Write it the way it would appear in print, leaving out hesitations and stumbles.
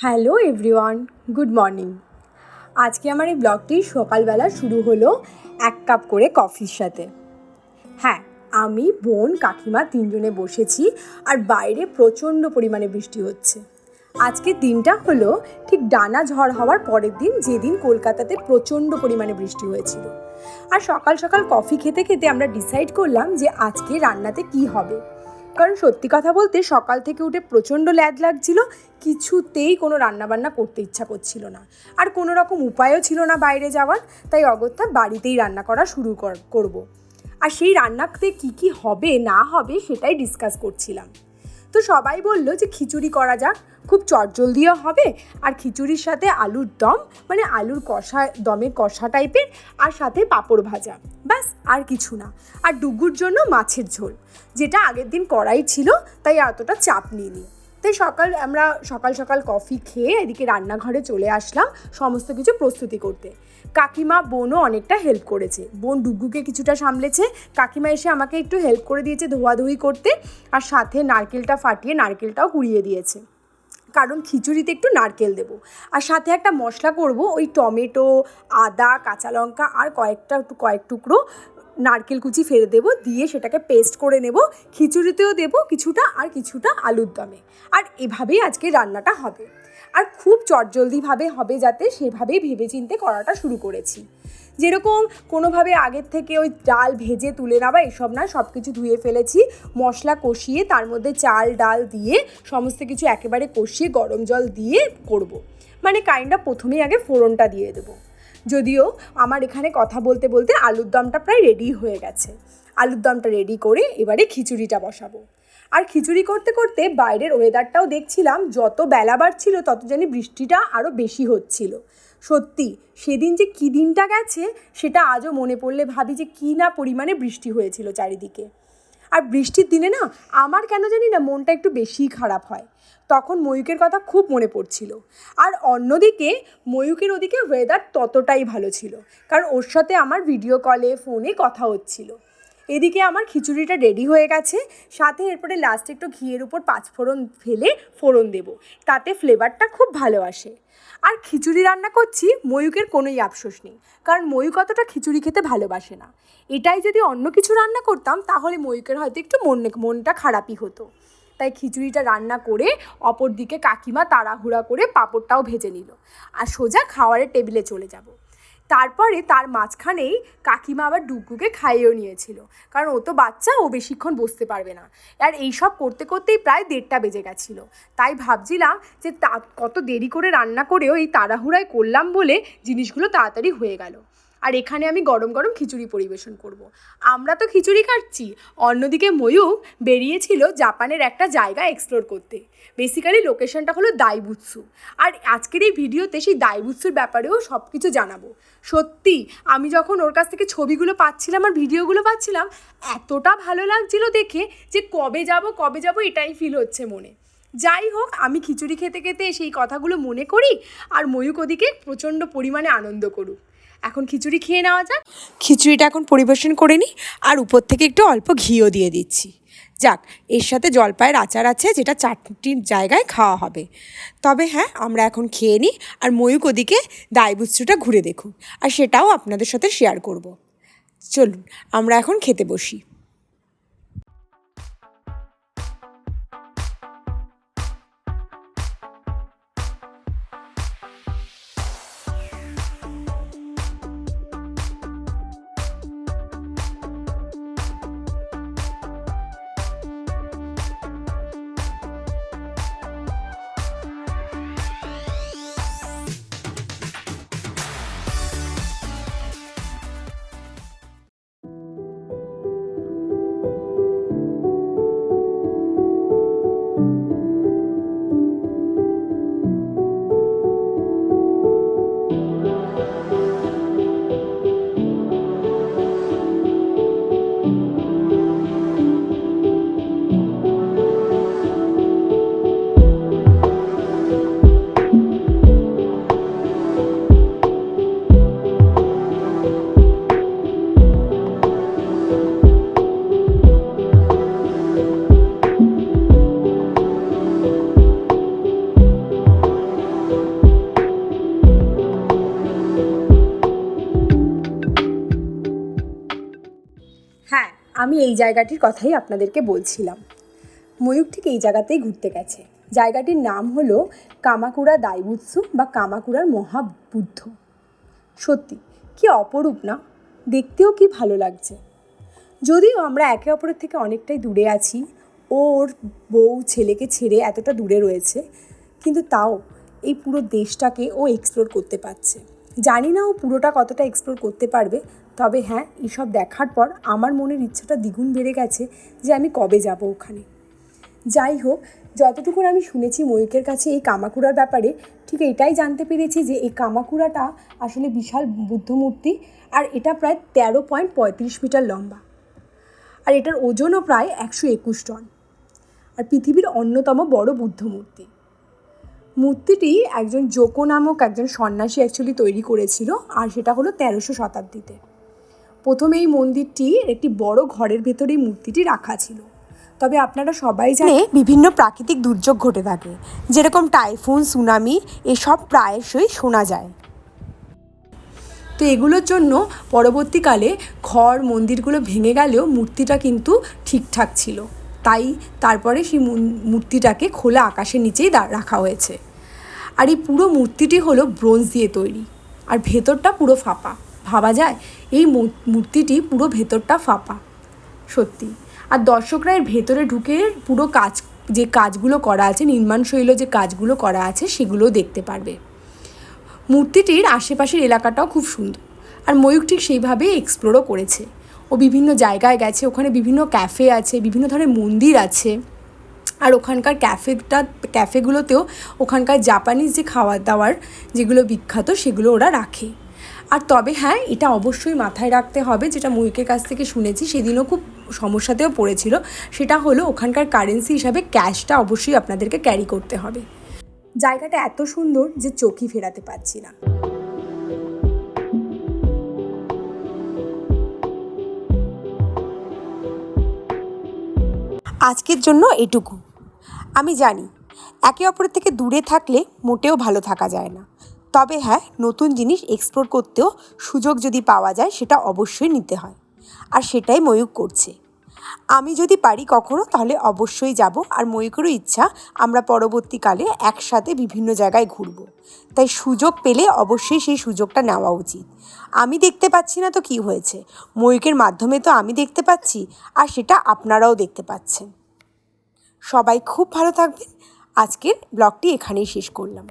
Hello everyone, good morning. আজকে আমার এই ব্লগটি সকালবেলা শুরু হলো 1 কাপ করে কফির সাথে। হ্যাঁ, আমি, বোন, কাকিমা 3 জনে বসেছি আর বাইরে প্রচণ্ড পরিমাণে বৃষ্টি হচ্ছে। আজকের দিনটা হলো ঠিক ডানা ঝড় হওয়ার পরের দিন, যেদিন কলকাতাতে প্রচণ্ড পরিমাণে বৃষ্টি হয়েছিল। আর সকাল সকাল কফি খেতে খেতে আমরা ডিসাইড করলাম যে আজকে রান্নাতে কি হবে। কারণ সত্যি কথা বলতে সকাল থেকে উঠে প্রচণ্ড ল্যাদ লাগছিল, কিছুতেই কোনো রান্নাবান্না করতে ইচ্ছা করছিল না, আর কোনো রকম উপায়ও ছিল না বাইরে যাওয়ার। তাই অগত্যা বাড়িতেই রান্না করা শুরু করব। আর সেই রান্নাতে কি হবে না হবে সেটাই ডিসকাস করছিলাম। তো সবাই বলল যে খিচুড়ি করা যাক, খুব চটজলদিও হবে, আর খিচুড়ির সাথে আলুর দম, মানে আলুর কষা, দমের কষা টাইপের, আর সাথে পাঁপড় ভাজা, ব্যাস আর কিছু না। আর ডুগুর জন্য মাছের ঝোল, যেটা আগের দিন করাই ছিল, তাই এতটা চাপ নিইনি। তাই আমরা সকাল সকাল কফি খেয়ে এদিকে রান্নাঘরে চলে আসলাম সমস্ত কিছু প্রস্তুতি করতে। কাকিমা, বোনও অনেকটা হেল্প করেছে। বোন ডুগুকে কিছুটা সামলেছে, কাকিমা এসে আমাকে একটু হেল্প করে দিয়েছে ধোয়াধুয়ি করতে, আর সাথে নারকেলটা ফাটিয়ে নারকেলটাও কুড়িয়ে দিয়েছে, কারণ খিচুড়িতে একটু নারকেল দেবো। আর সাথে একটা মশলা করব, ওই টমেটো, আদা, কাঁচা লঙ্কা আর কয়েক টুকরো নারকেল কুচি ফেলে দেবো, দিয়ে সেটাকে পেস্ট করে নেব। খিচুড়িতেও দেবো কিছুটা, আর কিছুটা আলুর দমে। আর এভাবেই আজকে রান্নাটা হবে, আর খুব চটজলদিভাবে হবে, যাতে সেভাবেই ভেবেচিন্তে করাটা শুরু করেছি। যেরকম কোনোভাবে আগের থেকে ওই ডাল ভেজে তুলে নেওয়া এসব না, সব কিছু ধুয়ে ফেলেছি, মশলা কষিয়ে তার মধ্যে চাল ডাল দিয়ে সমস্ত কিছু একেবারে কষিয়ে গরম জল দিয়ে করব। মানে প্রথমেই আগে ফোড়নটা দিয়ে দেবো। যদিও আমার এখানে কথা বলতে বলতে আলুর দমটা প্রায় রেডি হয়ে গেছে। আলুর দমটা রেডি করে এবারে খিচুড়িটা বসাবো। আর খিচুড়ি করতে করতে বাইরের ওয়েদারটাও দেখছিলাম, যত বেলা বাড়ছিল তত জানি বৃষ্টিটা আরও বেশি হচ্ছিল। সত্যি সেদিন যে কী দিনটা গেছে সেটা আজও মনে পড়লে ভাবি যে কী না পরিমাণে বৃষ্টি হয়েছিল চারিদিকে। আর বৃষ্টির দিনে না আমার কেন জানি না মনটা একটু বেশিই খারাপ হয়। তখন ময়ূকের কথা খুব মনে পড়ছিল। আর অন্যদিকে ময়ূকের ওদিকে ওয়েদার ততটাই ভালো ছিল, কারণ ওর সাথে আমার ভিডিও কলে ফোনে কথা হচ্ছিল। এদিকে আমার খিচুড়িটা রেডি হয়ে গেছে, সাথে এরপরে লাস্টে একটু ঘিয়ের উপর 5 ফোড়ন ফেলে ফোড়ন দেবো, তাতে ফ্লেভারটা খুব ভালো আসে। আর খিচুড়ি রান্না করছি, ময়ূকের কোনোই আফসোস নেই, কারণ ময়ূক অতটা খিচুড়ি খেতে ভালোবাসে না। এটাই যদি অন্য কিছু রান্না করতাম তাহলে ময়ূকের হয়তো একটু মনটা খারাপই হতো। তাই খিচুড়িটা রান্না করে অপর দিকে কাকিমা তাড়াহুড়া করে পাঁপড়টাও ভেজে নিল, আর সোজা খাওয়ারের টেবিলে চলে যাব। তারপরে তার মাঝখানেই কাকিমা আবার ডুগুকে খাইয়েও নিয়েছিল, কারণ ও তো বাচ্চা, ও বেশিক্ষণ বসতে পারবে না। আর এইসব করতে করতেই প্রায় 1:30 বেজে গেছিলো। তাই ভাবছিলাম যে কত দেরি করে রান্না করেও এই তাড়াহুড়ায় করলাম বলে জিনিসগুলো তাড়াতাড়ি হয়ে গেল। আর এখানে আমি গরম গরম খিচুড়ি পরিবেশন করব। আমরা তো খিচুড়ি খাচ্ছি, অন্যদিকে ময়ূক বেরিয়েছিল জাপানের একটা জায়গা এক্সপ্লোর করতে। বেসিক্যালি লোকেশনটা হলো দাইবুৎসু। আর আজকের এই ভিডিওতে সেই দাইবুৎসুর ব্যাপারেও সব কিছু জানাবো। সত্যি আমি যখন ওর কাছ থেকে ছবিগুলো পাচ্ছিলাম আর ভিডিওগুলো পাচ্ছিলাম, এতটা ভালো লাগছিল দেখে যে কবে যাব এটাই ফিল হচ্ছে মনে। যাই হোক, আমি খিচুড়ি খেতে খেতে সেই কথাগুলো মনে করি, আর ময়ূক ওদিকে প্রচণ্ড পরিমাণে আনন্দ করুক। এখন খিচুড়ি খেয়ে নেওয়া যাক। খিচুড়িটা এখন পরিবেশন করে নিই, আর উপর থেকে একটু অল্প ঘিও দিয়ে দিচ্ছি। যাক, এর সাথে জলপাইয়ের আচার আছে, যেটা চাটনির জায়গায় খাওয়া হবে। তবে হ্যাঁ, আমরা এখন খেয়ে নিই, আর ময়ূক ওদিকে দাইবুৎসুটা ঘুরে দেখুক, আর সেটাও আপনাদের সাথে শেয়ার করব। চলুন আমরা এখন খেতে বসি। আমি এই জায়গাটির কথাই আপনাদেরকে বলছিলাম। ময়ূর ঠিক এই জায়গাতেই ঘুরতে গেছে। জায়গাটির নাম হলো কামাকুরা দাইবুৎসু বা কামাকুরার মহাবুদ্ধ। সত্যি কি অপরূপ না, দেখতেও কি ভালো লাগছে। যদিও আমরা একে অপরের থেকে অনেকটাই দূরে আছি, ওর বউ ছেলেকে ছেড়ে এতটা দূরে রয়েছে, কিন্তু তাও এই পুরো দেশটাকে ও এক্সপ্লোর করতে পারছে। জানি না ও পুরোটা কতটা এক্সপ্লোর করতে পারবে, তবে হ্যাঁ, এইসব দেখার পর আমার মনের ইচ্ছাটা দ্বিগুণ বেড়ে গেছে যে আমি কবে যাব ওখানে। যাই হোক, যতটুকু আমি শুনেছি ময়ূকের কাছে এই কামাকুরার ব্যাপারে, ঠিক এটাই জানতে পেরেছি যে এই কামাকুরাটা আসলে বিশাল বুদ্ধমূর্তি, আর এটা প্রায় 13.35 মিটার লম্বা, আর এটার ওজনও প্রায় 121 টন, আর পৃথিবীর অন্যতম বড় বুদ্ধমূর্তি। মূর্তিটি একজন জোকো নামক একজন সন্ন্যাসী অ্যাকচুয়ালি তৈরি করেছিল, আর সেটা হলো 1300 শতাব্দীতে। প্রথমে এই মন্দিরটির একটি বড় ঘরের ভেতরেই মূর্তিটি রাখা ছিল। তবে আপনারা সবাই জানেন বিভিন্ন প্রাকৃতিক দুর্যোগ ঘটে থাকে, যেরকম টাইফুন, সুনামি, এসব প্রায়শই শোনা যায়। তো এগুলোর জন্য পরবর্তীকালে ঘর মন্দিরগুলো ভেঙে গেলেও মূর্তিটা কিন্তু ঠিকঠাক ছিল, তাই তারপরে সেই মূর্তিটাকে খোলা আকাশের নিচেই রাখা হয়েছে। আর এই পুরো মূর্তিটি হলো ব্রোঞ্জ দিয়ে তৈরি, আর ভেতরটা পুরো ফাঁপা। ভাবা যায় এই মূর্তিটি পুরো ভেতরটা ফাঁপা, সত্যি। আর দর্শকরা এর ভেতরে ঢুকে পুরো যে কাজগুলো করা আছে, নির্মাণশৈল যে কাজগুলো করা আছে, সেগুলোও দেখতে পারবে। মূর্তিটির আশেপাশের এলাকাটাও খুব সুন্দর, আর ময়ূর ঠিক সেইভাবেই এক্সপ্লোরও করেছে। ও বিভিন্ন জায়গায় গেছে, ওখানে বিভিন্ন ক্যাফে আছে, বিভিন্ন ধরনের মন্দির আছে, আর ওখানকার ক্যাফেগুলোতেও ওখানকার জাপানিজ যে খাবার দাবার যেগুলো বিখ্যাত, সেগুলো ওরা রাখে। আর তবে হ্যাঁ, এটা অবশ্যই মাথায় রাখতে হবে, যেটা ময়ূকের কাছ থেকে শুনেছি, সেদিনও খুব সমস্যাতেও পড়েছিল, সেটা হলো ওখানকার কারেন্সি হিসাবে ক্যাশটা অবশ্যই আপনাদেরকে ক্যারি করতে হবে। জায়গাটা এত সুন্দর যে চোখই ফেরাতে পারছি না। আজকের জন্য এটুকু। আমি জানি একে অপরের থেকে দূরে থাকলে মোটেও ভালো থাকা যায় না, তবে হ্যাঁ, নতুন জিনিস এক্সপ্লোর করতেও সুযোগ যদি পাওয়া যায় সেটা অবশ্যই নিতে হয়, আর সেটাই ময়ূক করছে। আমি যদি পারি কখনো, তাহলে অবশ্যই যাব, আর ময়ূকেরও ইচ্ছা আমরা পরবর্তীকালে একসাথে বিভিন্ন জায়গায় ঘুরব। তাই সুযোগ পেলে অবশ্যই সেই সুযোগটা নেওয়া উচিত। আমি দেখতে পাচ্ছি না তো কি হয়েছে, ময়ূকের মাধ্যমে তো আমি দেখতে পাচ্ছি, আর সেটা আপনারাও দেখতে পাচ্ছেন। সবাই খুব ভালো থাকবেন। আজকের ব্লগটি এখানেই শেষ করলাম।